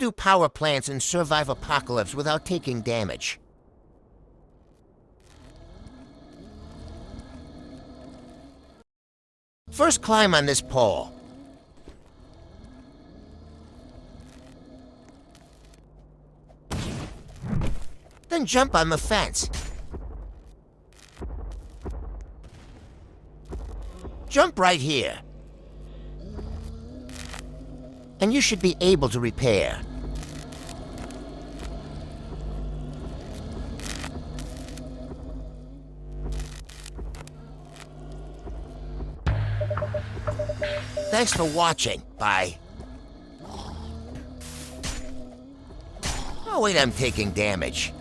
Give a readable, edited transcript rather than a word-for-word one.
do power plants and survive apocalypse without taking damage? First, climb on this pole. Then jump on the fence. Jump right here. And you should be able to repair. Thanks for watching. Bye. Oh wait, I'm taking damage.